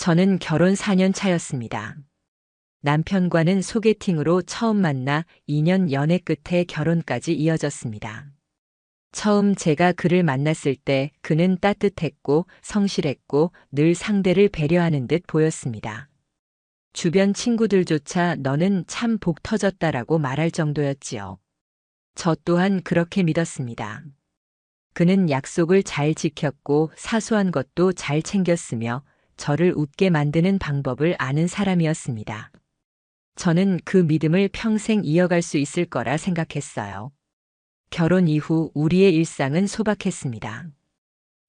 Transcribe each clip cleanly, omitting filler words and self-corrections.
저는 결혼 4년 차였습니다. 남편과는 소개팅으로 처음 만나 2년 연애 끝에 결혼까지 이어졌습니다. 처음 제가 그를 만났을 때 그는 따뜻했고 성실했고 늘 상대를 배려하는 듯 보였습니다. 주변 친구들조차 너는 참 복 터졌다라고 말할 정도였지요. 저 또한 그렇게 믿었습니다. 그는 약속을 잘 지켰고 사소한 것도 잘 챙겼으며 저를 웃게 만드는 방법을 아는 사람이었습니다. 저는 그 믿음을 평생 이어갈 수 있을 거라 생각했어요. 결혼 이후 우리의 일상은 소박했습니다.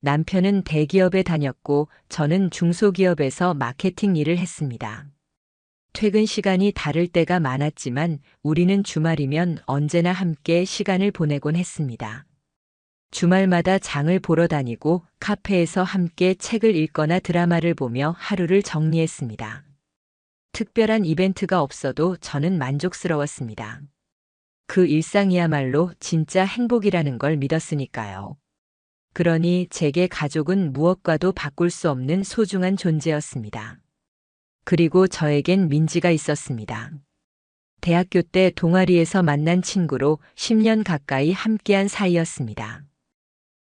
남편은 대기업에 다녔고 저는 중소기업에서 마케팅 일을 했습니다. 퇴근 시간이 다를 때가 많았지만 우리는 주말이면 언제나 함께 시간을 보내곤 했습니다. 주말마다 장을 보러 다니고 카페에서 함께 책을 읽거나 드라마를 보며 하루를 정리했습니다. 특별한 이벤트가 없어도 저는 만족스러웠습니다. 그 일상이야말로 진짜 행복이라는 걸 믿었으니까요. 그러니 제게 가족은 무엇과도 바꿀 수 없는 소중한 존재였습니다. 그리고 저에겐 민지가 있었습니다. 대학교 때 동아리에서 만난 친구로 10년 가까이 함께한 사이였습니다.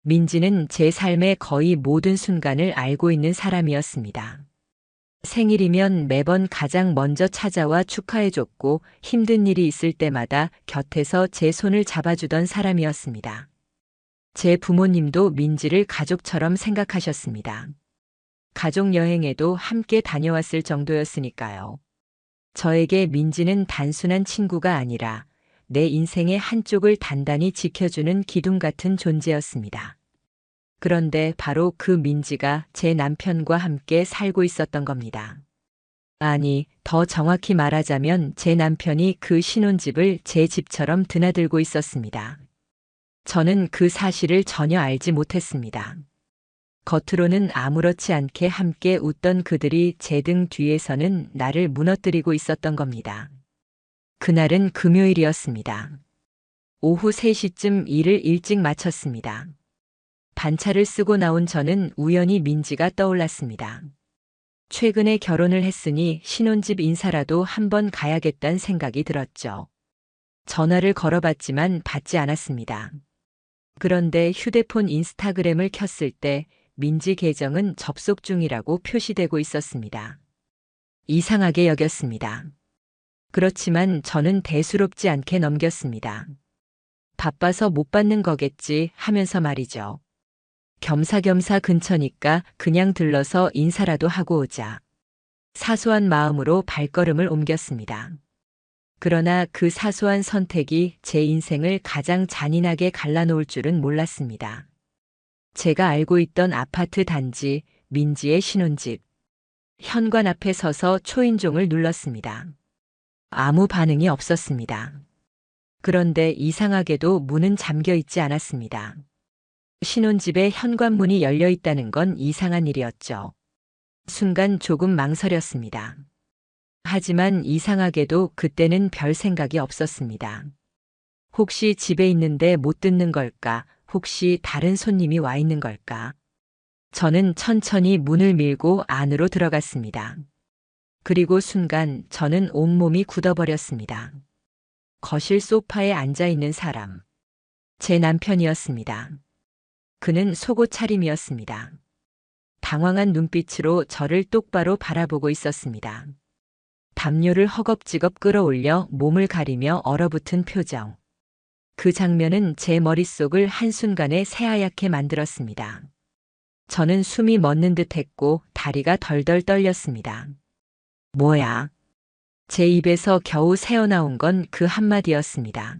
민지는 제 삶의 거의 모든 순간을 알고 있는 사람이었습니다. 생일이면 매번 가장 먼저 찾아와 축하해줬고 힘든 일이 있을 때마다 곁에서 제 손을 잡아주던 사람이었습니다. 제 부모님도 민지를 가족처럼 생각하셨습니다. 가족 여행에도 함께 다녀왔을 정도였으니까요. 저에게 민지는 단순한 친구가 아니라 내 인생의 한쪽을 단단히 지켜주는 기둥 같은 존재였습니다. 그런데 바로 그 민지가 제 남편과 함께 살고 있었던 겁니다. 아니, 더 정확히 말하자면 제 남편이 그 신혼집을 제 집처럼 드나들고 있었습니다. 저는 그 사실을 전혀 알지 못했습니다. 겉으로는 아무렇지 않게 함께 웃던 그들이 제 등 뒤에서는 나를 무너뜨리고 있었던 겁니다. 그날은 금요일이었습니다. 오후 3시쯤 일을 일찍 마쳤습니다. 반차를 쓰고 나온 저는 우연히 민지가 떠올랐습니다. 최근에 결혼을 했으니 신혼집 인사라도 한번 가야겠다는 생각이 들었죠. 전화를 걸어봤지만 받지 않았습니다. 그런데 휴대폰 인스타그램을 켰을 때 민지 계정은 접속 중이라고 표시되고 있었습니다. 이상하게 여겼습니다. 그렇지만 저는 대수롭지 않게 넘겼습니다. 바빠서 못 받는 거겠지 하면서 말이죠. 겸사겸사 근처니까 그냥 들러서 인사라도 하고 오자. 사소한 마음으로 발걸음을 옮겼습니다. 그러나 그 사소한 선택이 제 인생을 가장 잔인하게 갈라놓을 줄은 몰랐습니다. 제가 알고 있던 아파트 단지, 민지의 신혼집. 현관 앞에 서서 초인종을 눌렀습니다. 아무 반응이 없었습니다. 그런데 이상하게도 문은 잠겨 있지 않았습니다. 신혼집의 현관문이 열려 있다는 건 이상한 일이었죠. 순간 조금 망설였습니다. 하지만 이상하게도 그때는 별 생각이 없었습니다. 혹시 집에 있는데 못 듣는 걸까? 혹시 다른 손님이 와 있는 걸까? 저는 천천히 문을 밀고 안으로 들어갔습니다. 그리고 순간 저는 온몸이 굳어버렸습니다. 거실 소파에 앉아 있는 사람. 제 남편이었습니다. 그는 속옷 차림이었습니다. 당황한 눈빛으로 저를 똑바로 바라보고 있었습니다. 담요를 허겁지겁 끌어올려 몸을 가리며 얼어붙은 표정. 그 장면은 제 머릿속을 한순간에 새하얗게 만들었습니다. 저는 숨이 멎는 듯 했고 다리가 덜덜 떨렸습니다. 뭐야? 제 입에서 겨우 새어나온 건 그 한마디였습니다.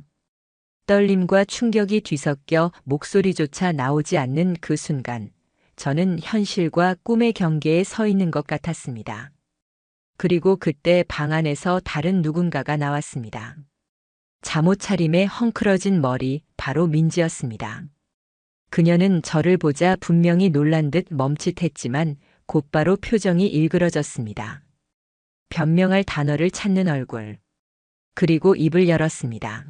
떨림과 충격이 뒤섞여 목소리조차 나오지 않는 그 순간, 저는 현실과 꿈의 경계에 서 있는 것 같았습니다. 그리고 그때 방 안에서 다른 누군가가 나왔습니다. 잠옷 차림에 헝클어진 머리, 바로 민지였습니다. 그녀는 저를 보자 분명히 놀란 듯 멈칫했지만 곧바로 표정이 일그러졌습니다. 변명할 단어를 찾는 얼굴. 그리고 입을 열었습니다.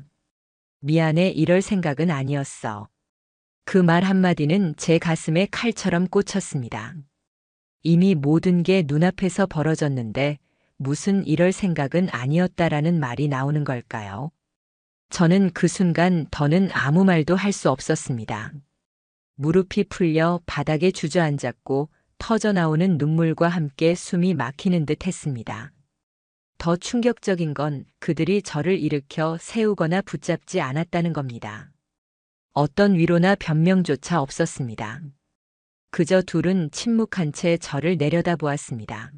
미안해, 이럴 생각은 아니었어. 그 말 한마디는 제 가슴에 칼처럼 꽂혔습니다. 이미 모든 게 눈앞에서 벌어졌는데 무슨 이럴 생각은 아니었다라는 말이 나오는 걸까요? 저는 그 순간 더는 아무 말도 할 수 없었습니다. 무릎이 풀려 바닥에 주저앉았고 터져나오는 눈물과 함께 숨이 막히는 듯 했습니다. 더 충격적인 건 그들이 저를 일으켜 세우거나 붙잡지 않았다는 겁니다. 어떤 위로나 변명조차 없었습니다. 그저 둘은 침묵한 채 저를 내려다보았습니다.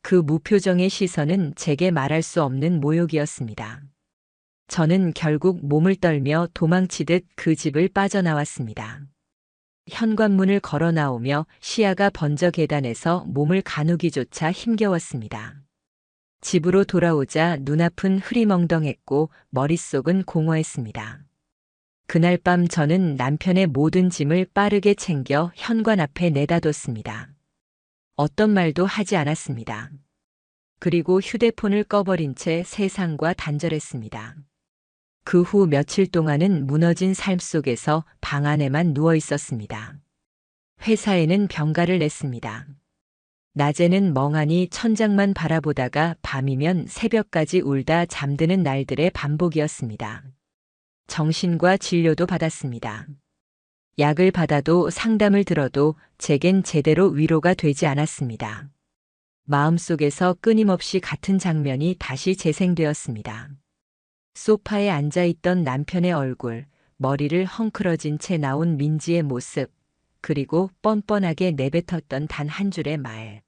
그 무표정의 시선은 제게 말할 수 없는 모욕이었습니다. 저는 결국 몸을 떨며 도망치듯 그 집을 빠져나왔습니다. 현관문을 걸어 나오며 시야가 번져 계단에서 몸을 가누기조차 힘겨웠습니다. 집으로 돌아오자 눈앞은 흐리멍덩했고 머릿속은 공허했습니다. 그날 밤 저는 남편의 모든 짐을 빠르게 챙겨 현관 앞에 내다 뒀습니다. 어떤 말도 하지 않았습니다. 그리고 휴대폰을 꺼버린 채 세상과 단절했습니다. 그 후 며칠 동안은 무너진 삶 속에서 방 안에만 누워 있었습니다. 회사에는 병가를 냈습니다. 낮에는 멍하니 천장만 바라보다가 밤이면 새벽까지 울다 잠드는 날들의 반복이었습니다. 정신과 진료도 받았습니다. 약을 받아도 상담을 들어도 제겐 제대로 위로가 되지 않았습니다. 마음속에서 끊임없이 같은 장면이 다시 재생되었습니다. 소파에 앉아있던 남편의 얼굴, 머리를 헝클어진 채 나온 민지의 모습, 그리고 뻔뻔하게 내뱉었던 단 한 줄의 말.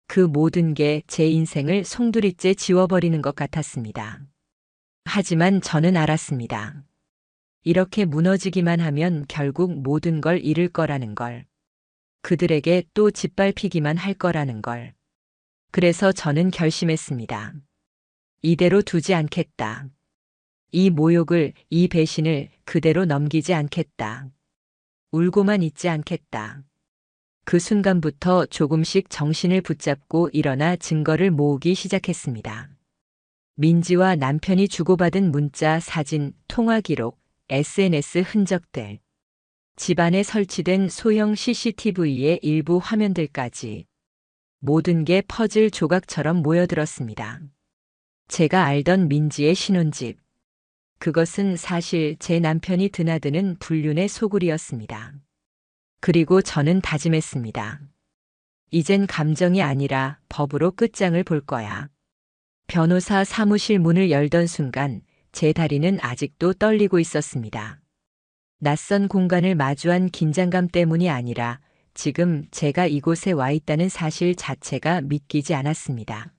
그 모든 게 제 인생을 송두리째 지워버리는 것 같았습니다. 하지만 저는 알았습니다. 이렇게 무너지기만 하면 결국 모든 걸 잃을 거라는 걸. 그들에게 또 짓밟히기만 할 거라는 걸. 그래서 저는 결심했습니다. 이대로 두지 않겠다. 이 모욕을, 이 배신을 그대로 넘기지 않겠다. 울고만 있지 않겠다. 그 순간부터 조금씩 정신을 붙잡고 일어나 증거를 모으기 시작했습니다. 민지와 남편이 주고받은 문자, 사진, 통화 기록, SNS 흔적들, 집안에 설치된 소형 CCTV의 일부 화면들까지 모든 게 퍼즐 조각처럼 모여들었습니다. 제가 알던 민지의 신혼집, 그것은 사실 제 남편이 드나드는 불륜의 소굴이었습니다. 그리고 저는 다짐했습니다. 이젠 감정이 아니라 법으로 끝장을 볼 거야. 변호사 사무실 문을 열던 순간 제 다리는 아직도 떨리고 있었습니다. 낯선 공간을 마주한 긴장감 때문이 아니라 지금 제가 이곳에 와 있다는 사실 자체가 믿기지 않았습니다.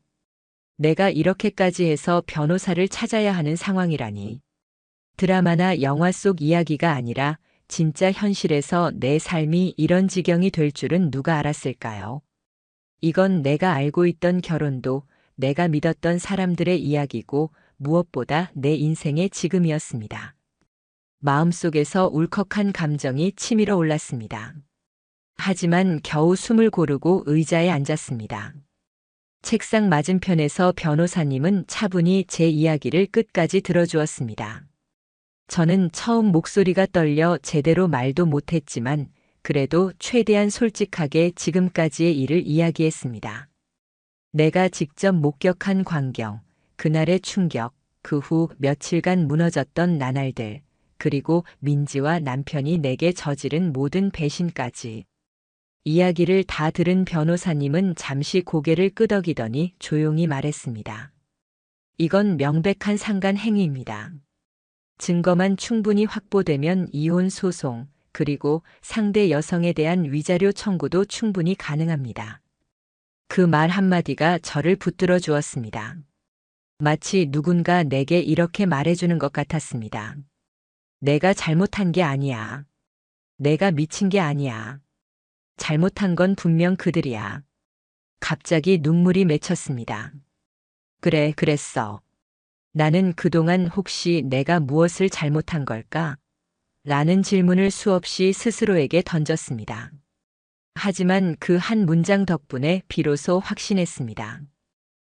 내가 이렇게까지 해서 변호사를 찾아야 하는 상황이라니. 드라마나 영화 속 이야기가 아니라 진짜 현실에서 내 삶이 이런 지경이 될 줄은 누가 알았을까요? 이건 내가 알고 있던 결혼도 내가 믿었던 사람들의 이야기고 무엇보다 내 인생의 지금이었습니다. 마음속에서 울컥한 감정이 치밀어 올랐습니다. 하지만 겨우 숨을 고르고 의자에 앉았습니다. 책상 맞은편에서 변호사님은 차분히 제 이야기를 끝까지 들어주었습니다. 저는 처음 목소리가 떨려 제대로 말도 못했지만 그래도 최대한 솔직하게 지금까지의 일을 이야기했습니다. 내가 직접 목격한 광경, 그날의 충격, 그 후 며칠간 무너졌던 나날들, 그리고 민지와 남편이 내게 저지른 모든 배신까지. 이야기를 다 들은 변호사님은 잠시 고개를 끄덕이더니 조용히 말했습니다. 이건 명백한 상간 행위입니다. 증거만 충분히 확보되면 이혼 소송, 그리고 상대 여성에 대한 위자료 청구도 충분히 가능합니다. 그 말 한마디가 저를 붙들어 주었습니다. 마치 누군가 내게 이렇게 말해주는 것 같았습니다. 내가 잘못한 게 아니야. 내가 미친 게 아니야. 잘못한 건 분명 그들이야. 갑자기 눈물이 맺혔습니다. 그래, 그랬어. 나는 그동안 혹시 내가 무엇을 잘못한 걸까? 라는 질문을 수없이 스스로에게 던졌습니다. 하지만 그 한 문장 덕분에 비로소 확신했습니다.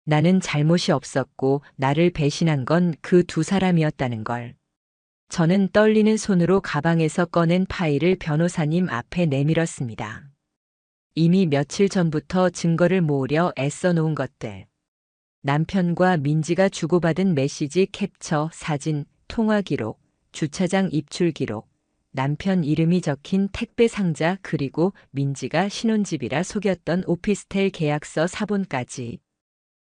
나는 잘못이 없었고 나를 배신한 건 그 두 사람이었다는 걸. 저는 떨리는 손으로 가방에서 꺼낸 파일을 변호사님 앞에 내밀었습니다. 이미 며칠 전부터 증거를 모으려 애써 놓은 것들. 남편과 민지가 주고받은 메시지 캡처, 사진, 통화 기록, 주차장 입출 기록, 남편 이름이 적힌 택배 상자 그리고 민지가 신혼집이라 속였던 오피스텔 계약서 사본까지.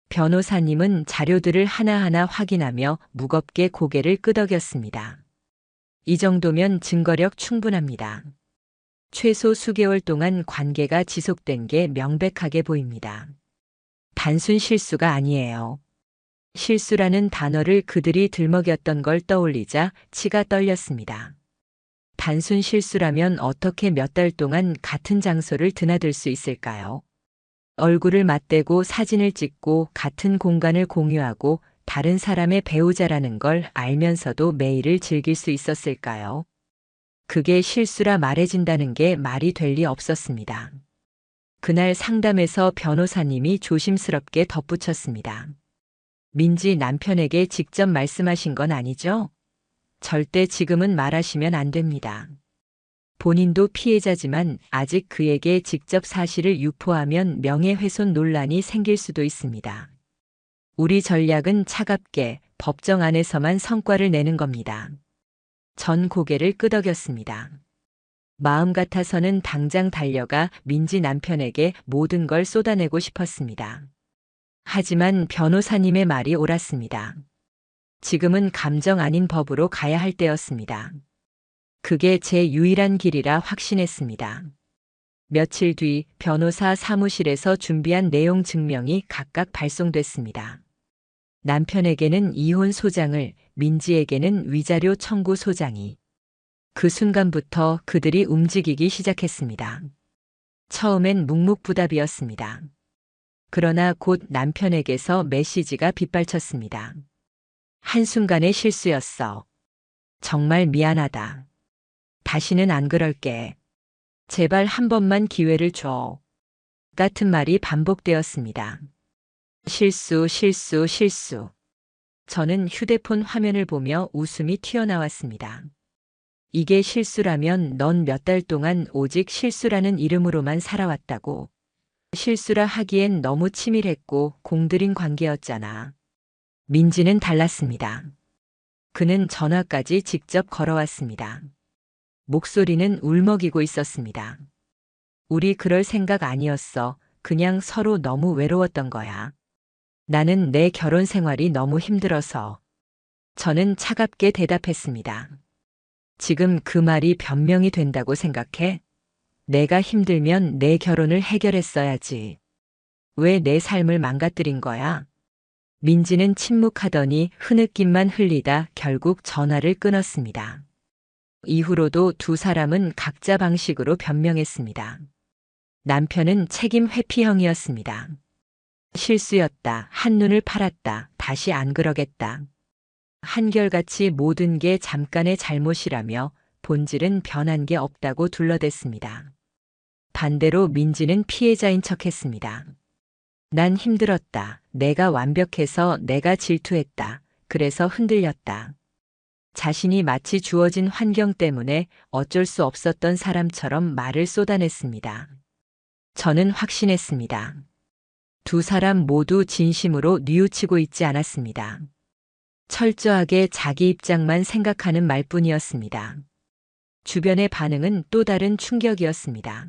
변호사님은 자료들을 하나하나 확인하며 무겁게 고개를 끄덕였습니다. 이 정도면 증거력 충분합니다. 최소 수개월 동안 관계가 지속된 게 명백하게 보입니다. 단순 실수가 아니에요. 실수라는 단어를 그들이 들먹였던 걸 떠올리자 치가 떨렸습니다. 단순 실수라면 어떻게 몇 달 동안 같은 장소를 드나들 수 있을까요? 얼굴을 맞대고 사진을 찍고 같은 공간을 공유하고 다른 사람의 배우자라는 걸 알면서도 매일을 즐길 수 있었을까요? 그게 실수라 말해진다는 게 말이 될 리 없었습니다. 그날 상담에서 변호사님이 조심스럽게 덧붙였습니다. 민지 남편에게 직접 말씀하신 건 아니죠? 절대 지금은 말하시면 안 됩니다. 본인도 피해자지만 아직 그에게 직접 사실을 유포하면 명예훼손 논란이 생길 수도 있습니다. 우리 전략은 차갑게 법정 안에서만 성과를 내는 겁니다. 전 고개를 끄덕였습니다. 마음 같아서는 당장 달려가 민지 남편에게 모든 걸 쏟아내고 싶었습니다. 하지만 변호사님의 말이 옳았습니다. 지금은 감정 아닌 법으로 가야 할 때였습니다. 그게 제 유일한 길이라 확신했습니다. 며칠 뒤 변호사 사무실에서 준비한 내용 증명이 각각 발송됐습니다. 남편에게는 이혼 소장을, 민지에게는 위자료 청구 소장이. 그 순간부터 그들이 움직이기 시작했습니다. 처음엔 묵묵부답이었습니다. 그러나 곧 남편에게서 메시지가 빗발쳤습니다. 한순간의 실수였어. 정말 미안하다. 다시는 안 그럴게. 제발 한 번만 기회를 줘. 같은 말이 반복되었습니다. 실수, 실수, 실수. 저는 휴대폰 화면을 보며 웃음이 튀어나왔습니다. 이게 실수라면 넌 몇 달 동안 오직 실수라는 이름으로만 살아왔다고. 실수라 하기엔 너무 치밀했고 공들인 관계였잖아. 민지는 달랐습니다. 그는 전화까지 직접 걸어왔습니다. 목소리는 울먹이고 있었습니다. 우리 그럴 생각 아니었어. 그냥 서로 너무 외로웠던 거야. 나는 내 결혼 생활이 너무 힘들어서. 저는 차갑게 대답했습니다. 지금 그 말이 변명이 된다고 생각해? 내가 힘들면 내 결혼을 해결했어야지. 왜 내 삶을 망가뜨린 거야? 민지는 침묵하더니 흐느낌만 흘리다 결국 전화를 끊었습니다. 이후로도 두 사람은 각자 방식으로 변명했습니다. 남편은 책임 회피형이었습니다. 실수였다. 한눈을 팔았다. 다시 안 그러겠다. 한결같이 모든 게 잠깐의 잘못이라며 본질은 변한 게 없다고 둘러댔습니다. 반대로 민지는 피해자인 척했습니다. 난 힘들었다. 내가 완벽해서 내가 질투했다. 그래서 흔들렸다. 자신이 마치 주어진 환경 때문에 어쩔 수 없었던 사람처럼 말을 쏟아냈습니다. 저는 확신했습니다. 두 사람 모두 진심으로 뉘우치고 있지 않았습니다. 철저하게 자기 입장만 생각하는 말뿐이었습니다. 주변의 반응은 또 다른 충격이었습니다.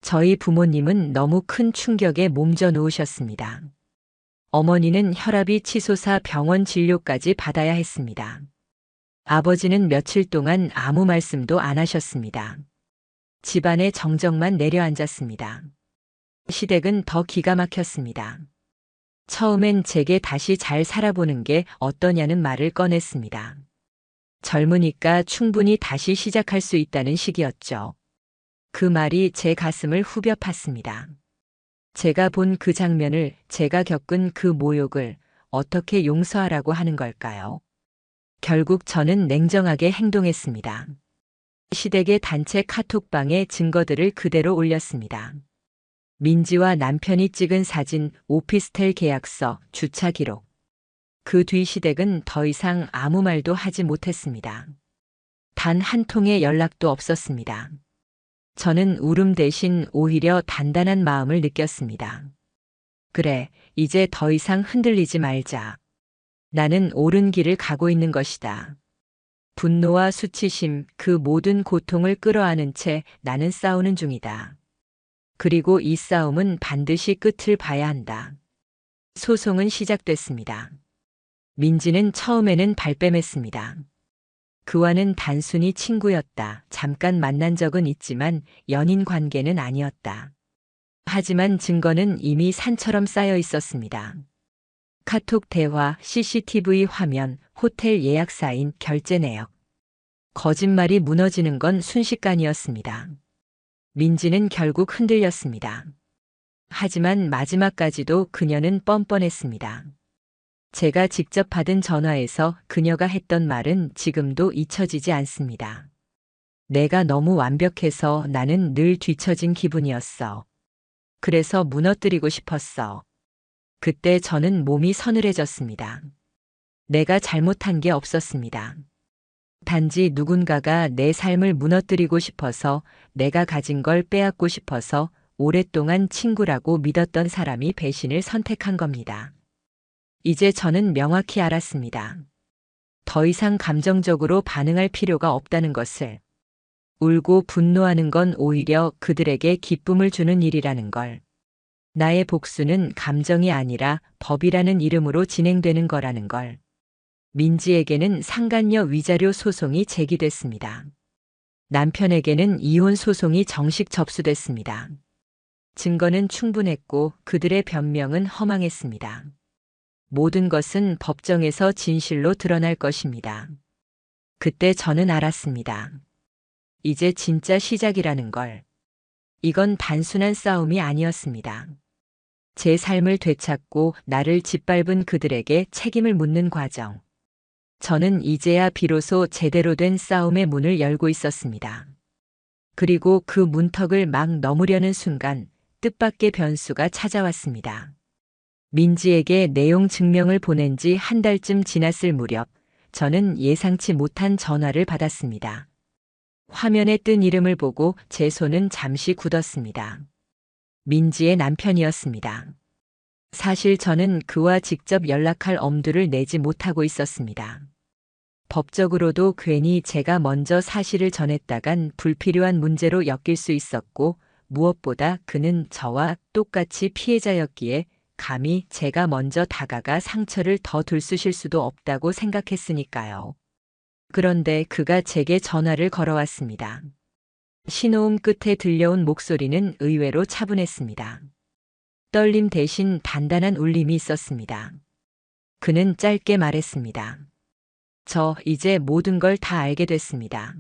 저희 부모님은 너무 큰 충격에 몸져 놓으셨습니다. 어머니는 혈압이 치솟아 병원 진료까지 받아야 했습니다. 아버지는 며칠 동안 아무 말씀도 안 하셨습니다. 집안의 정적만 내려앉았습니다. 시댁은 더 기가 막혔습니다. 처음엔 제게 다시 잘 살아보는 게 어떠냐는 말을 꺼냈습니다. 젊으니까 충분히 다시 시작할 수 있다는 시기였죠. 그 말이 제 가슴을 후벼 팠습니다. 제가 본 그 장면을, 제가 겪은 그 모욕을 어떻게 용서하라고 하는 걸까요? 결국 저는 냉정하게 행동했습니다. 시댁의 단체 카톡방에 증거들을 그대로 올렸습니다. 민지와 남편이 찍은 사진, 오피스텔 계약서, 주차 기록. 그 뒤 시댁은 더 이상 아무 말도 하지 못했습니다. 단 한 통의 연락도 없었습니다. 저는 울음 대신 오히려 단단한 마음을 느꼈습니다. 그래, 이제 더 이상 흔들리지 말자. 나는 옳은 길을 가고 있는 것이다. 분노와 수치심, 그 모든 고통을 끌어안은 채 나는 싸우는 중이다. 그리고 이 싸움은 반드시 끝을 봐야 한다. 소송은 시작됐습니다. 민지는 처음에는 발뺌했습니다. 그와는 단순히 친구였다. 잠깐 만난 적은 있지만 연인 관계는 아니었다. 하지만 증거는 이미 산처럼 쌓여 있었습니다. 카톡 대화, CCTV 화면, 호텔 예약 사인, 결제 내역. 거짓말이 무너지는 건 순식간이었습니다. 민지는 결국 흔들렸습니다. 하지만 마지막까지도 그녀는 뻔뻔했습니다. 제가 직접 받은 전화에서 그녀가 했던 말은 지금도 잊혀지지 않습니다. 내가 너무 완벽해서 나는 늘 뒤처진 기분이었어. 그래서 무너뜨리고 싶었어. 그때 저는 몸이 서늘해졌습니다. 내가 잘못한 게 없었습니다. 단지 누군가가 내 삶을 무너뜨리고 싶어서, 내가 가진 걸 빼앗고 싶어서 오랫동안 친구라고 믿었던 사람이 배신을 선택한 겁니다. 이제 저는 명확히 알았습니다. 더 이상 감정적으로 반응할 필요가 없다는 것을. 울고 분노하는 건 오히려 그들에게 기쁨을 주는 일이라는 걸. 나의 복수는 감정이 아니라 법이라는 이름으로 진행되는 거라는 걸. 민지에게는 상간녀 위자료 소송이 제기됐습니다. 남편에게는 이혼 소송이 정식 접수됐습니다. 증거는 충분했고 그들의 변명은 허망했습니다. 모든 것은 법정에서 진실로 드러날 것입니다. 그때 저는 알았습니다. 이제 진짜 시작이라는 걸. 이건 단순한 싸움이 아니었습니다. 제 삶을 되찾고 나를 짓밟은 그들에게 책임을 묻는 과정. 저는 이제야 비로소 제대로 된 싸움의 문을 열고 있었습니다. 그리고 그 문턱을 막 넘으려는 순간 뜻밖의 변수가 찾아왔습니다. 민지에게 내용 증명을 보낸 지 한 달쯤 지났을 무렵 저는 예상치 못한 전화를 받았습니다. 화면에 뜬 이름을 보고 제 손은 잠시 굳었습니다. 민지의 남편이었습니다. 사실 저는 그와 직접 연락할 엄두를 내지 못하고 있었습니다. 법적으로도 괜히 제가 먼저 사실을 전했다간 불필요한 문제로 엮일 수 있었고, 무엇보다 그는 저와 똑같이 피해자였기에 감히 제가 먼저 다가가 상처를 더 들쑤실 수도 없다고 생각했으니까요. 그런데 그가 제게 전화를 걸어왔습니다. 신호음 끝에 들려온 목소리는 의외로 차분했습니다. 떨림 대신 단단한 울림이 있었습니다. 그는 짧게 말했습니다. 저 이제 모든 걸 다 알게 됐습니다.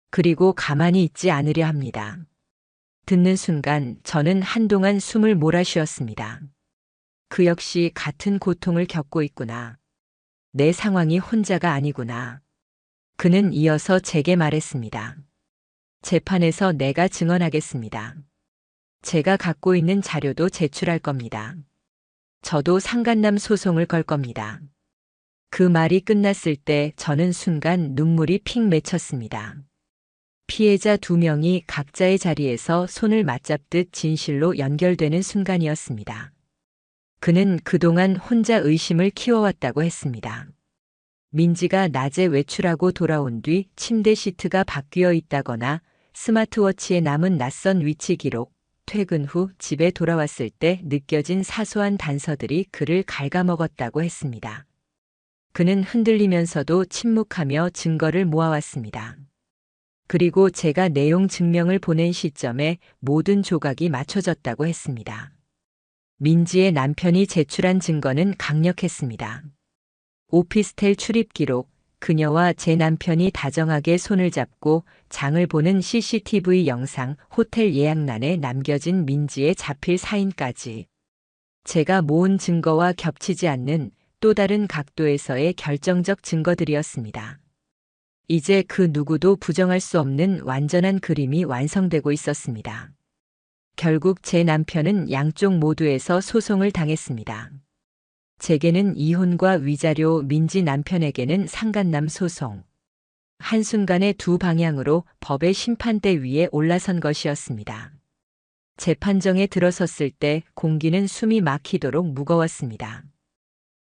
그리고 가만히 있지 않으려 합니다. 듣는 순간 저는 한동안 숨을 몰아쉬었습니다. 그 역시 같은 고통을 겪고 있구나. 내 상황이 혼자가 아니구나. 그는 이어서 제게 말했습니다. 재판에서 내가 증언하겠습니다. 제가 갖고 있는 자료도 제출할 겁니다. 저도 상간남 소송을 걸 겁니다. 그 말이 끝났을 때 저는 순간 눈물이 픽 맺혔습니다. 피해자 2명이 각자의 자리에서 손을 맞잡듯 진실로 연결되는 순간이었습니다. 그는 그동안 혼자 의심을 키워왔다고 했습니다. 민지가 낮에 외출하고 돌아온 뒤 침대 시트가 바뀌어 있다거나 스마트워치에 남은 낯선 위치 기록, 퇴근 후 집에 돌아왔을 때 느껴진 사소한 단서들이 그를 갉아먹었다고 했습니다. 그는 흔들리면서도 침묵하며 증거를 모아왔습니다. 그리고 제가 내용 증명을 보낸 시점에 모든 조각이 맞춰졌다고 했습니다. 민지의 남편이 제출한 증거는 강력했습니다. 오피스텔 출입 기록, 그녀와 제 남편이 다정하게 손을 잡고 장을 보는 CCTV 영상, 호텔 예약란에 남겨진 민지의 자필 사인까지. 제가 모은 증거와 겹치지 않는 또 다른 각도에서의 결정적 증거들이었습니다. 이제 그 누구도 부정할 수 없는 완전한 그림이 완성되고 있었습니다. 결국 제 남편은 양쪽 모두에서 소송을 당했습니다. 제게는 이혼과 위자료, 민지 남편에게는 상간남 소송. 한순간에 두 방향으로 법의 심판대 위에 올라선 것이었습니다. 재판정에 들어섰을 때 공기는 숨이 막히도록 무거웠습니다.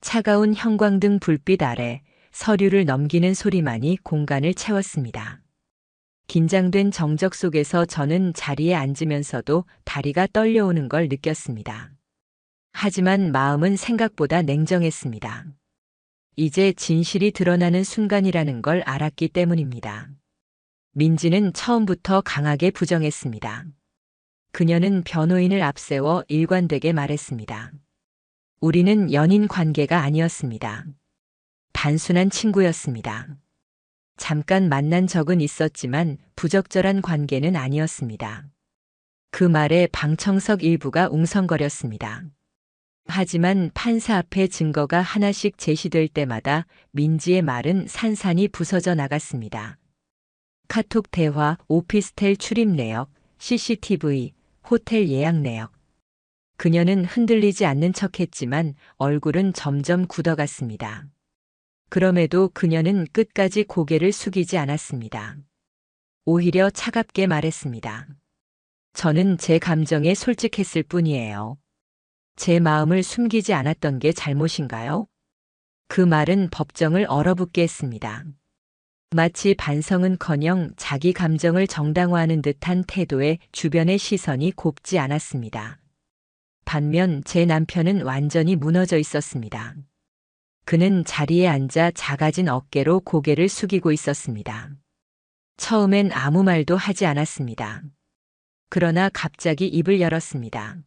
차가운 형광등 불빛 아래 서류를 넘기는 소리만이 공간을 채웠습니다. 긴장된 정적 속에서 저는 자리에 앉으면서도 다리가 떨려오는 걸 느꼈습니다. 하지만 마음은 생각보다 냉정했습니다. 이제 진실이 드러나는 순간이라는 걸 알았기 때문입니다. 민지는 처음부터 강하게 부정했습니다. 그녀는 변호인을 앞세워 일관되게 말했습니다. 우리는 연인 관계가 아니었습니다. 단순한 친구였습니다. 잠깐 만난 적은 있었지만 부적절한 관계는 아니었습니다. 그 말에 방청석 일부가 웅성거렸습니다. 하지만 판사 앞에 증거가 하나씩 제시될 때마다 민지의 말은 산산이 부서져 나갔습니다. 카톡 대화, 오피스텔 출입 내역, CCTV, 호텔 예약 내역. 그녀는 흔들리지 않는 척했지만 얼굴은 점점 굳어갔습니다. 그럼에도 그녀는 끝까지 고개를 숙이지 않았습니다. 오히려 차갑게 말했습니다. 저는 제 감정에 솔직했을 뿐이에요. 제 마음을 숨기지 않았던 게 잘못인가요? 그 말은 법정을 얼어붙게 했습니다. 마치 반성은커녕 자기 감정을 정당화하는 듯한 태도에 주변의 시선이 곱지 않았습니다. 반면 제 남편은 완전히 무너져 있었습니다. 그는 자리에 앉아 작아진 어깨로 고개를 숙이고 있었습니다. 처음엔 아무 말도 하지 않았습니다. 그러나 갑자기 입을 열었습니다.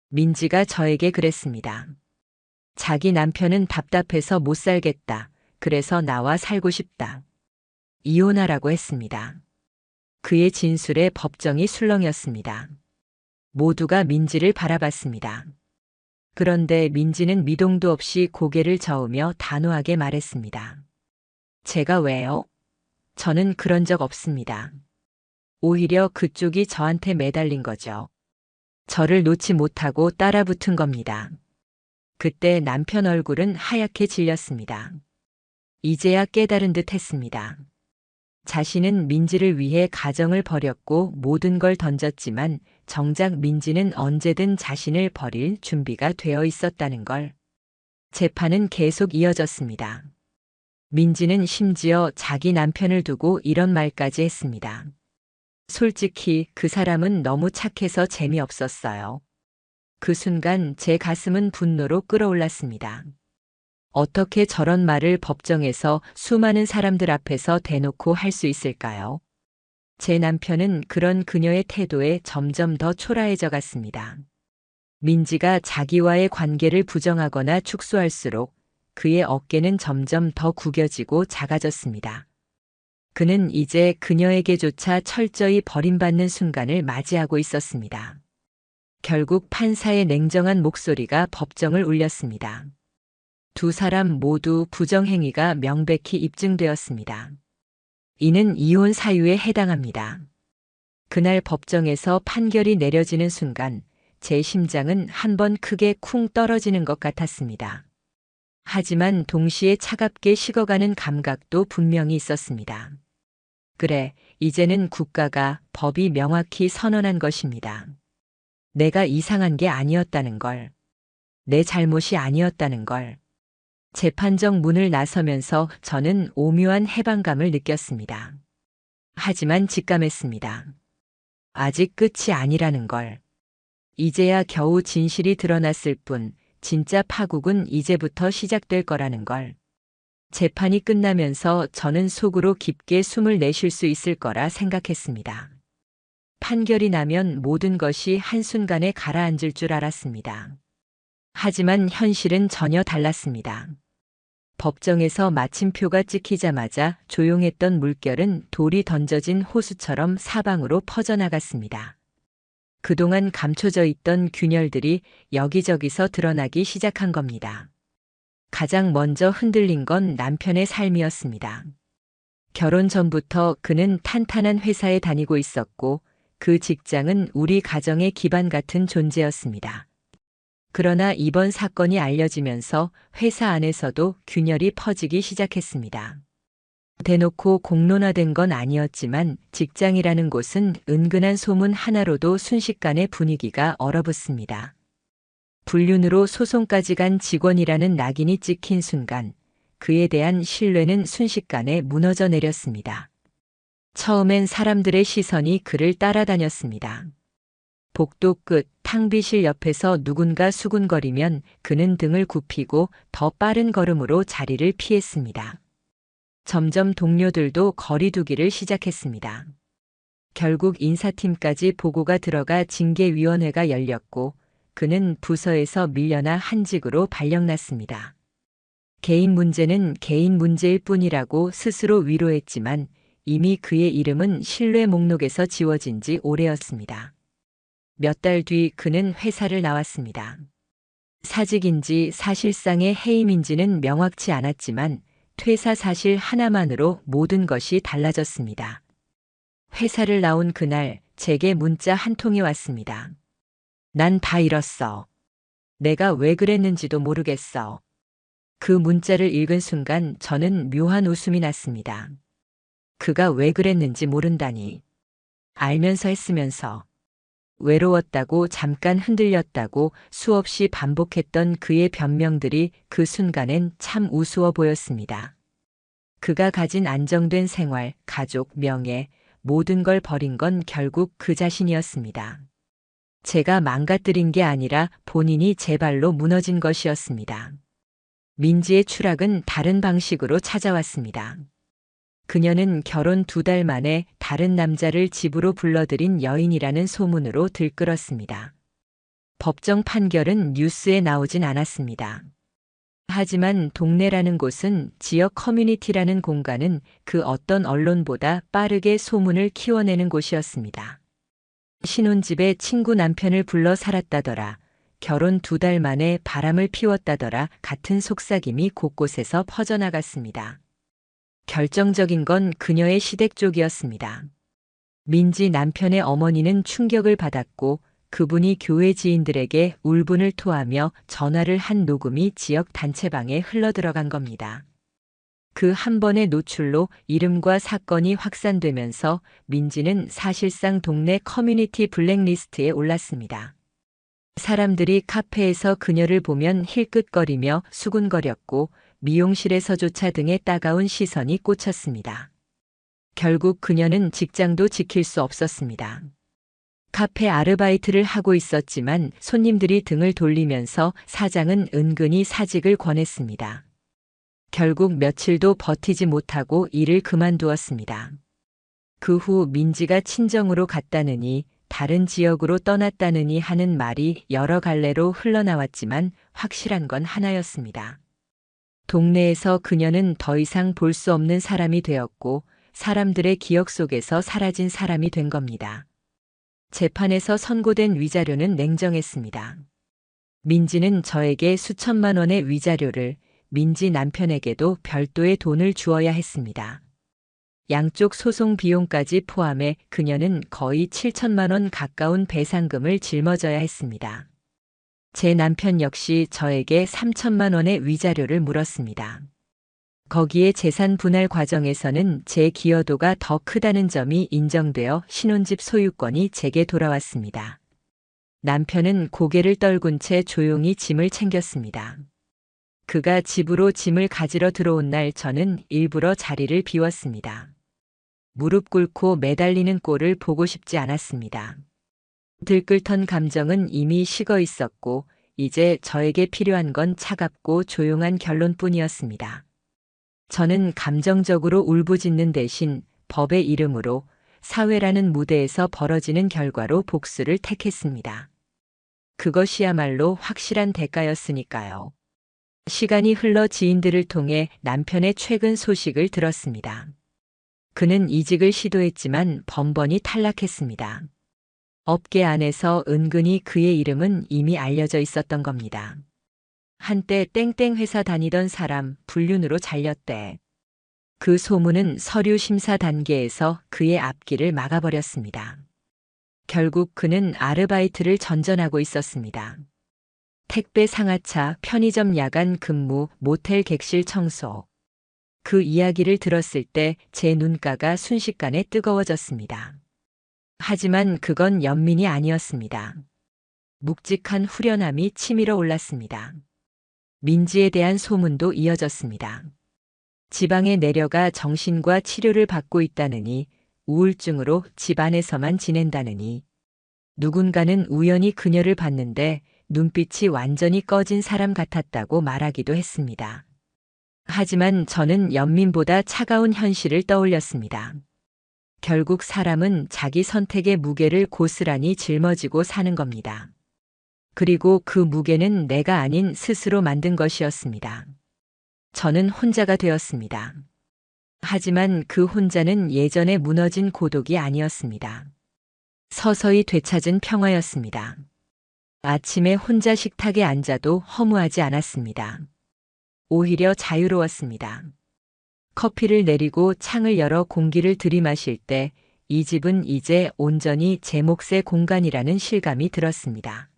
민지가 저에게 그랬습니다. 자기 남편은 답답해서 못 살겠다. 그래서 나와 살고 싶다. 이혼하라고 했습니다. 그의 진술에 법정이 술렁였습니다. 모두가 민지를 바라봤습니다. 그런데 민지는 미동도 없이 고개를 저으며 단호하게 말했습니다. 제가 왜요? 저는 그런 적 없습니다. 오히려 그쪽이 저한테 매달린 거죠. 저를 놓지 못하고 따라붙은 겁니다. 그때 남편 얼굴은 하얗게 질렸습니다. 이제야 깨달은 듯 했습니다. 자신은 민지를 위해 가정을 버렸고 모든 걸 던졌지만 정작 민지는 언제든 자신을 버릴 준비가 되어 있었다는 걸. 재판은 계속 이어졌습니다. 민지는 심지어 자기 남편을 두고 이런 말까지 했습니다. 솔직히 그 사람은 너무 착해서 재미없었어요. 그 순간 제 가슴은 분노로 끓어올랐습니다. 어떻게 저런 말을 법정에서 수많은 사람들 앞에서 대놓고 할 수 있을까요? 제 남편은 그런 그녀의 태도에 점점 더 초라해져 갔습니다. 민지가 자기와의 관계를 부정하거나 축소할수록 그의 어깨는 점점 더 구겨지고 작아졌습니다. 그는 이제 그녀에게조차 철저히 버림받는 순간을 맞이하고 있었습니다. 결국 판사의 냉정한 목소리가 법정을 울렸습니다. 두 사람 모두 부정행위가 명백히 입증되었습니다. 이는 이혼 사유에 해당합니다. 그날 법정에서 판결이 내려지는 순간 제 심장은 한 번 크게 쿵 떨어지는 것 같았습니다. 하지만 동시에 차갑게 식어가는 감각도 분명히 있었습니다. 그래, 이제는 국가가, 법이 명확히 선언한 것입니다. 내가 이상한 게 아니었다는 걸. 내 잘못이 아니었다는 걸. 재판정 문을 나서면서 저는 오묘한 해방감을 느꼈습니다. 하지만 직감했습니다. 아직 끝이 아니라는 걸. 이제야 겨우 진실이 드러났을 뿐 진짜 파국은 이제부터 시작될 거라는 걸. 재판이 끝나면서 저는 속으로 깊게 숨을 내쉴 수 있을 거라 생각했습니다. 판결이 나면 모든 것이 한순간에 가라앉을 줄 알았습니다. 하지만 현실은 전혀 달랐습니다. 법정에서 마침표가 찍히자마자 조용했던 물결은 돌이 던져진 호수처럼 사방으로 퍼져나갔습니다. 그동안 감춰져 있던 균열들이 여기저기서 드러나기 시작한 겁니다. 가장 먼저 흔들린 건 남편의 삶이었습니다. 결혼 전부터 그는 탄탄한 회사에 다니고 있었고 그 직장은 우리 가정의 기반 같은 존재였습니다. 그러나 이번 사건이 알려지면서 회사 안에서도 균열이 퍼지기 시작했습니다. 대놓고 공론화된 건 아니었지만 직장이라는 곳은 은근한 소문 하나로도 순식간에 분위기가 얼어붙습니다. 불륜으로 소송까지 간 직원이라는 낙인이 찍힌 순간 그에 대한 신뢰는 순식간에 무너져 내렸습니다. 처음엔 사람들의 시선이 그를 따라다녔습니다. 복도 끝 탕비실 옆에서 누군가 수군거리면 그는 등을 굽히고 더 빠른 걸음으로 자리를 피했습니다. 점점 동료들도 거리두기를 시작했습니다. 결국 인사팀까지 보고가 들어가 징계위원회가 열렸고 그는 부서에서 밀려나 한직으로 발령났습니다. 개인 문제는 개인 문제일 뿐이라고 스스로 위로했지만 이미 그의 이름은 신뢰 목록에서 지워진 지 오래였습니다. 몇 달 뒤 그는 회사를 나왔습니다. 사직인지 사실상의 해임인지는 명확치 않았지만 퇴사 사실 하나만으로 모든 것이 달라졌습니다. 회사를 나온 그날 제게 문자 한 통이 왔습니다. 난 다 잃었어. 내가 왜 그랬는지도 모르겠어. 그 문자를 읽은 순간 저는 묘한 웃음이 났습니다. 그가 왜 그랬는지 모른다니. 알면서 했으면서. 외로웠다고 잠깐 흔들렸다고 수없이 반복했던 그의 변명들이 그 순간엔 참 우스워 보였습니다. 그가 가진 안정된 생활, 가족, 명예, 모든 걸 버린 건 결국 그 자신이었습니다. 제가 망가뜨린 게 아니라 본인이 제 발로 무너진 것이었습니다. 민지의 추락은 다른 방식으로 찾아왔습니다. 그녀는 결혼 2달 만에 다른 남자를 집으로 불러들인 여인이라는 소문으로 들끓었습니다. 법정 판결은 뉴스에 나오진 않았습니다. 하지만 동네라는 곳은 지역 커뮤니티라는 공간은 그 어떤 언론보다 빠르게 소문을 키워내는 곳이었습니다. 신혼집에 친구 남편을 불러 살았다더라. 결혼 2달 만에 바람을 피웠다더라. 같은 속삭임이 곳곳에서 퍼져나갔습니다. 결정적인 건 그녀의 시댁 쪽이었습니다. 민지 남편의 어머니는 충격을 받았고 그분이 교회 지인들에게 울분을 토하며 전화를 한 녹음이 지역 단체방에 흘러들어간 겁니다. 그 한 번의 노출로 이름과 사건이 확산되면서 민지는 사실상 동네 커뮤니티 블랙리스트에 올랐습니다. 사람들이 카페에서 그녀를 보면 힐끗거리며 수군거렸고 미용실에서조차 등에 따가운 시선이 꽂혔습니다. 결국 그녀는 직장도 지킬 수 없었습니다. 카페 아르바이트를 하고 있었지만 손님들이 등을 돌리면서 사장은 은근히 사직을 권했습니다. 결국 며칠도 버티지 못하고 일을 그만두었습니다. 그 후 민지가 친정으로 갔다느니 다른 지역으로 떠났다느니 하는 말이 여러 갈래로 흘러나왔지만 확실한 건 하나였습니다. 동네에서 그녀는 더 이상 볼 수 없는 사람이 되었고 사람들의 기억 속에서 사라진 사람이 된 겁니다. 재판에서 선고된 위자료는 냉정했습니다. 민지는 저에게 수천만 원의 위자료를, 민지 남편에게도 별도의 돈을 주어야 했습니다. 양쪽 소송 비용까지 포함해 그녀는 거의 7천만 원 가까운 배상금을 짊어져야 했습니다. 제 남편 역시 저에게 3천만 원의 위자료를 물었습니다. 거기에 재산 분할 과정에서는 제 기여도가 더 크다는 점이 인정되어 신혼집 소유권이 제게 돌아왔습니다. 남편은 고개를 떨군 채 조용히 짐을 챙겼습니다. 그가 집으로 짐을 가지러 들어온 날 저는 일부러 자리를 비웠습니다. 무릎 꿇고 매달리는 꼴을 보고 싶지 않았습니다. 들끓던 감정은 이미 식어 있었고 이제 저에게 필요한 건 차갑고 조용한 결론뿐이었습니다. 저는 감정적으로 울부짖는 대신 법의 이름으로 사회라는 무대에서 벌어지는 결과로 복수를 택했습니다. 그것이야말로 확실한 대가였으니까요. 시간이 흘러 지인들을 통해 남편의 최근 소식을 들었습니다. 그는 이직을 시도했지만 번번이 탈락했습니다. 업계 안에서 은근히 그의 이름은 이미 알려져 있었던 겁니다. 한때 땡땡 회사 다니던 사람 불륜으로 잘렸대. 그 소문은 서류 심사 단계에서 그의 앞길을 막아버렸습니다. 결국 그는 아르바이트를 전전하고 있었습니다. 택배 상하차, 편의점 야간 근무, 모텔 객실 청소. 그 이야기를 들었을 때 제 눈가가 순식간에 뜨거워졌습니다. 하지만 그건 연민이 아니었습니다. 묵직한 후련함이 치밀어 올랐습니다. 민지에 대한 소문도 이어졌습니다. 지방에 내려가 정신과 치료를 받고 있다느니, 우울증으로 집 안에서만 지낸다느니, 누군가는 우연히 그녀를 봤는데 눈빛이 완전히 꺼진 사람 같았다고 말하기도 했습니다. 하지만 저는 연민보다 차가운 현실을 떠올렸습니다. 결국 사람은 자기 선택의 무게를 고스란히 짊어지고 사는 겁니다. 그리고 그 무게는 내가 아닌 스스로 만든 것이었습니다. 저는 혼자가 되었습니다. 하지만 그 혼자는 예전에 무너진 고독이 아니었습니다. 서서히 되찾은 평화였습니다. 아침에 혼자 식탁에 앉아도 허무하지 않았습니다. 오히려 자유로웠습니다. 커피를 내리고 창을 열어 공기를 들이마실 때 이 집은 이제 온전히 제 몫의 공간이라는 실감이 들었습니다.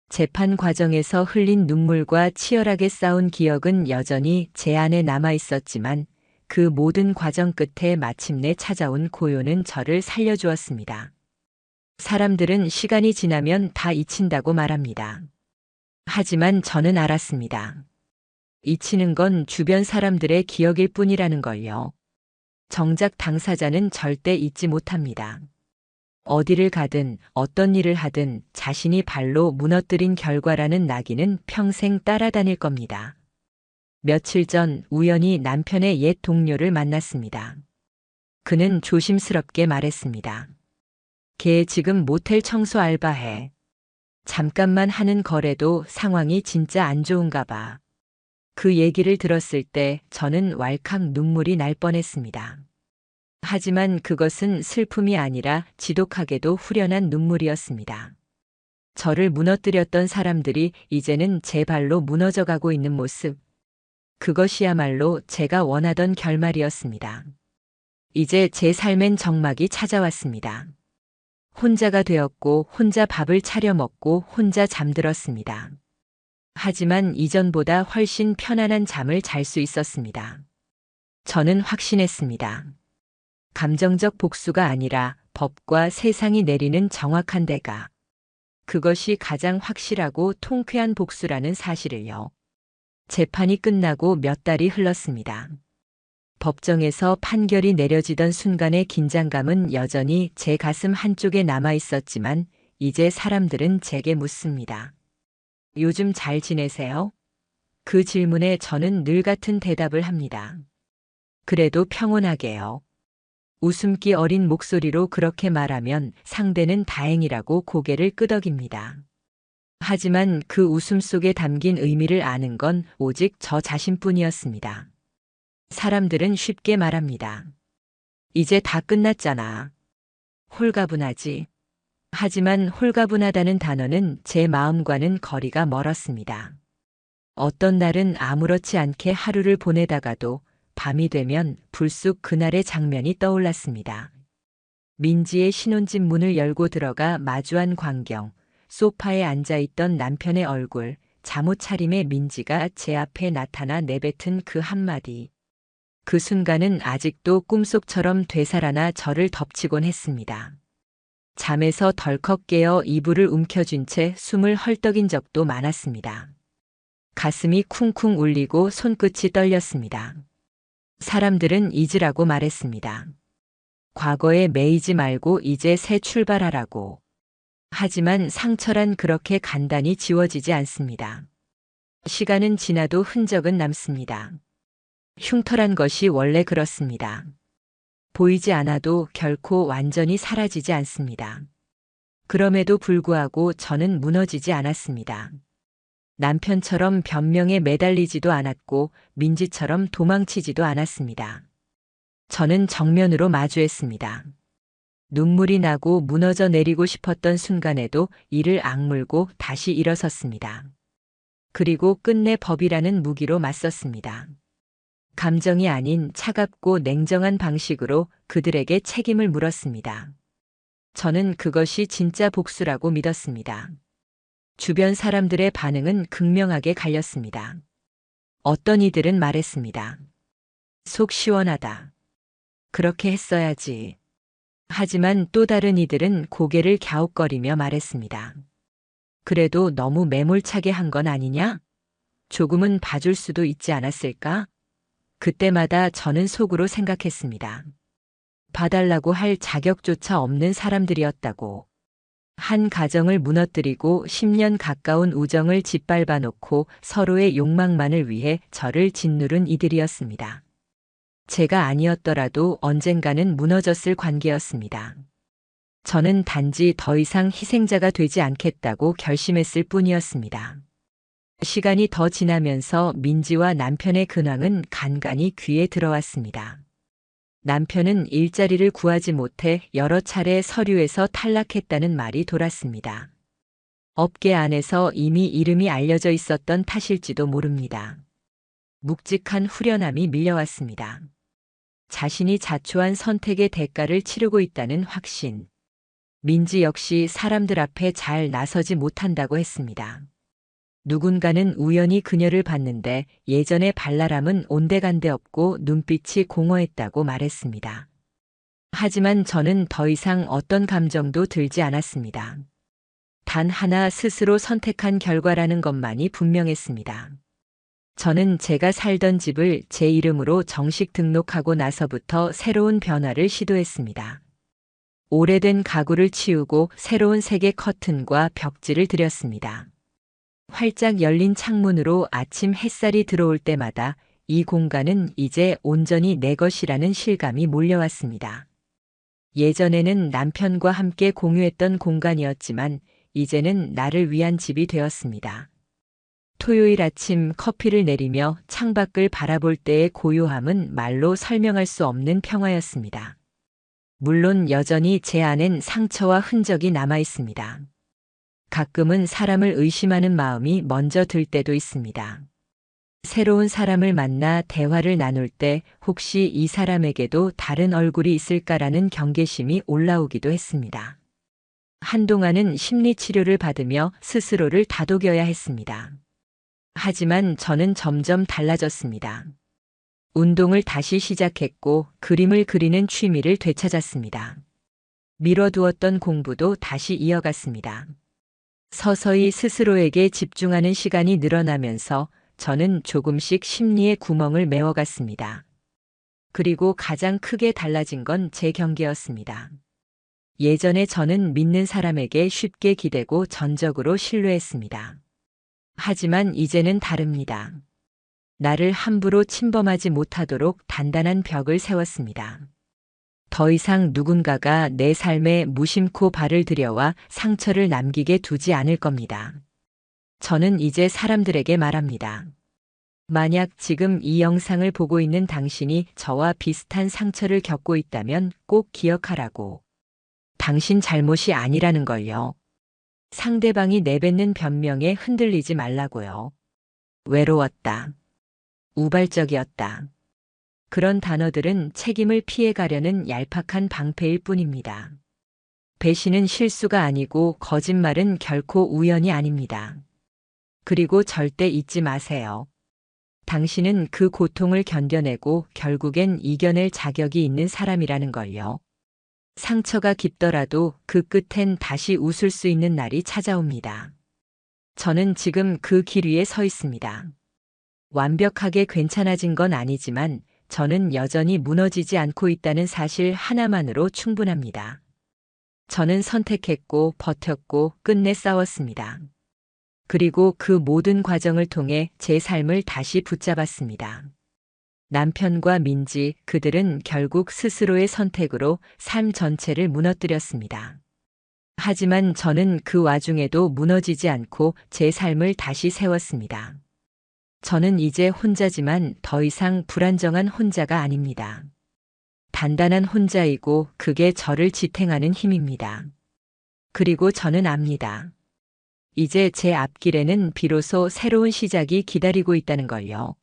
재판 과정에서 흘린 눈물과 치열하게 싸운 기억은 여전히 제 안에 남아 있었지만 그 모든 과정 끝에 마침내 찾아온 고요는 저를 살려주었습니다. 사람들은 시간이 지나면 다 잊힌다고 말합니다. 하지만 저는 알았습니다. 잊히는 건 주변 사람들의 기억일 뿐이라는 걸요. 정작 당사자는 절대 잊지 못합니다. 어디를 가든 어떤 일을 하든 자신이 발로 무너뜨린 결과라는 낙인은 평생 따라다닐 겁니다. 며칠 전 우연히 남편의 옛 동료를 만났습니다. 그는 조심스럽게 말했습니다. 걔 지금 모텔 청소 알바해. 잠깐만 하는 거래도 상황이 진짜 안 좋은가 봐. 그 얘기를 들었을 때 저는 왈칵 눈물이 날 뻔했습니다. 하지만 그것은 슬픔이 아니라 지독하게도 후련한 눈물이었습니다. 저를 무너뜨렸던 사람들이 이제는 제 발로 무너져가고 있는 모습. 그것이야말로 제가 원하던 결말이었습니다. 이제 제 삶엔 정막이 찾아왔습니다. 혼자가 되었고 혼자 밥을 차려 먹고 혼자 잠들었습니다. 하지만 이전보다 훨씬 편안한 잠을 잘 수 있었습니다. 저는 확신했습니다. 감정적 복수가 아니라 법과 세상이 내리는 정확한 대가. 그것이 가장 확실하고 통쾌한 복수라는 사실을요. 재판이 끝나고 몇 달이 흘렀습니다. 법정에서 판결이 내려지던 순간의 긴장감은 여전히 제 가슴 한쪽에 남아 있었지만 이제 사람들은 제게 묻습니다. 요즘 잘 지내세요? 그 질문에 저는 늘 같은 대답을 합니다. 그래도 평온하게요. 웃음기 어린 목소리로 그렇게 말하면 상대는 다행이라고 고개를 끄덕입니다. 하지만 그 웃음 속에 담긴 의미를 아는 건 오직 저 자신뿐이었습니다. 사람들은 쉽게 말합니다. 이제 다 끝났잖아. 홀가분하지. 하지만 홀가분하다는 단어는 제 마음과는 거리가 멀었습니다. 어떤 날은 아무렇지 않게 하루를 보내다가도 밤이 되면 불쑥 그날의 장면이 떠올랐습니다. 민지의 신혼집 문을 열고 들어가 마주한 광경, 소파에 앉아있던 남편의 얼굴, 잠옷 차림의 민지가 제 앞에 나타나 내뱉은 그 한마디. 그 순간은 아직도 꿈속처럼 되살아나 저를 덮치곤 했습니다. 잠에서 덜컥 깨어 이불을 움켜쥔 채 숨을 헐떡인 적도 많았습니다. 가슴이 쿵쿵 울리고 손끝이 떨렸습니다. 사람들은 잊으라고 말했습니다. 과거에 매이지 말고 이제 새 출발하라고. 하지만 상처란 그렇게 간단히 지워지지 않습니다. 시간은 지나도 흔적은 남습니다. 흉터란 것이 원래 그렇습니다. 보이지 않아도 결코 완전히 사라지지 않습니다. 그럼에도 불구하고 저는 무너지지 않았습니다. 남편처럼 변명에 매달리지도 않았고 민지처럼 도망치지도 않았습니다. 저는 정면으로 마주했습니다. 눈물이 나고 무너져 내리고 싶었던 순간에도 이를 악물고 다시 일어섰습니다. 그리고 끝내 법이라는 무기로 맞섰습니다. 감정이 아닌 차갑고 냉정한 방식으로 그들에게 책임을 물었습니다. 저는 그것이 진짜 복수라고 믿었습니다. 주변 사람들의 반응은 극명하게 갈렸습니다. 어떤 이들은 말했습니다. 속 시원하다. 그렇게 했어야지. 하지만 또 다른 이들은 고개를 갸웃거리며 말했습니다. 그래도 너무 매몰차게 한 건 아니냐? 조금은 봐줄 수도 있지 않았을까? 그때마다 저는 속으로 생각했습니다. 봐달라고 할 자격조차 없는 사람들이었다고. 한 가정을 무너뜨리고 10년 가까운 우정을 짓밟아 놓고 서로의 욕망만을 위해 저를 짓누른 이들이었습니다. 제가 아니었더라도 언젠가는 무너졌을 관계였습니다. 저는 단지 더 이상 희생자가 되지 않겠다고 결심했을 뿐이었습니다. 시간이 더 지나면서 민지와 남편의 근황은 간간히 귀에 들어왔습니다. 남편은 일자리를 구하지 못해 여러 차례 서류에서 탈락했다는 말이 돌았습니다. 업계 안에서 이미 이름이 알려져 있었던 탓일지도 모릅니다. 묵직한 후련함이 밀려왔습니다. 자신이 자초한 선택의 대가를 치르고 있다는 확신. 민지 역시 사람들 앞에 잘 나서지 못한다고 했습니다. 누군가는 우연히 그녀를 봤는데 예전의 발랄함은 온데간데 없고 눈빛이 공허했다고 말했습니다. 하지만 저는 더 이상 어떤 감정도 들지 않았습니다. 단 하나 스스로 선택한 결과라는 것만이 분명했습니다. 저는 제가 살던 집을 제 이름으로 정식 등록하고 나서부터 새로운 변화를 시도했습니다. 오래된 가구를 치우고 새로운 색의 커튼과 벽지를 들였습니다. 활짝 열린 창문으로 아침 햇살이 들어올 때마다 이 공간은 이제 온전히 내 것이라는 실감이 몰려왔습니다. 예전에는 남편과 함께 공유했던 공간이었지만 이제는 나를 위한 집이 되었습니다. 토요일 아침 커피를 내리며 창밖을 바라볼 때의 고요함은 말로 설명할 수 없는 평화였습니다. 물론 여전히 제 안엔 상처와 흔적이 남아 있습니다. 가끔은 사람을 의심하는 마음이 먼저 들 때도 있습니다. 새로운 사람을 만나 대화를 나눌 때 혹시 이 사람에게도 다른 얼굴이 있을까라는 경계심이 올라오기도 했습니다. 한동안은 심리치료를 받으며 스스로를 다독여야 했습니다. 하지만 저는 점점 달라졌습니다. 운동을 다시 시작했고 그림을 그리는 취미를 되찾았습니다. 미뤄두었던 공부도 다시 이어갔습니다. 서서히 스스로에게 집중하는 시간이 늘어나면서 저는 조금씩 심리의 구멍을 메워갔습니다. 그리고 가장 크게 달라진 건 제 경계였습니다. 예전에 저는 믿는 사람에게 쉽게 기대고 전적으로 신뢰했습니다. 하지만 이제는 다릅니다. 나를 함부로 침범하지 못하도록 단단한 벽을 세웠습니다. 더 이상 누군가가 내 삶에 무심코 발을 들여와 상처를 남기게 두지 않을 겁니다. 저는 이제 사람들에게 말합니다. 만약 지금 이 영상을 보고 있는 당신이 저와 비슷한 상처를 겪고 있다면 꼭 기억하라고. 당신 잘못이 아니라는 걸요. 상대방이 내뱉는 변명에 흔들리지 말라고요. 외로웠다. 우발적이었다. 그런 단어들은 책임을 피해가려는 얄팍한 방패일 뿐입니다. 배신은 실수가 아니고 거짓말은 결코 우연이 아닙니다. 그리고 절대 잊지 마세요. 당신은 그 고통을 견뎌내고 결국엔 이겨낼 자격이 있는 사람이라는 걸요. 상처가 깊더라도 그 끝엔 다시 웃을 수 있는 날이 찾아옵니다. 저는 지금 그 길 위에 서 있습니다. 완벽하게 괜찮아진 건 아니지만 저는 여전히 무너지지 않고 있다는 사실 하나만으로 충분합니다. 저는 선택했고 버텼고 끝내 싸웠습니다. 그리고 그 모든 과정을 통해 제 삶을 다시 붙잡았습니다. 남편과 민지, 그들은 결국 스스로의 선택으로 삶 전체를 무너뜨렸습니다. 하지만 저는 그 와중에도 무너지지 않고 제 삶을 다시 세웠습니다. 저는 이제 혼자지만 더 이상 불안정한 혼자가 아닙니다. 단단한 혼자이고 그게 저를 지탱하는 힘입니다. 그리고 저는 압니다. 이제 제 앞길에는 비로소 새로운 시작이 기다리고 있다는 걸요.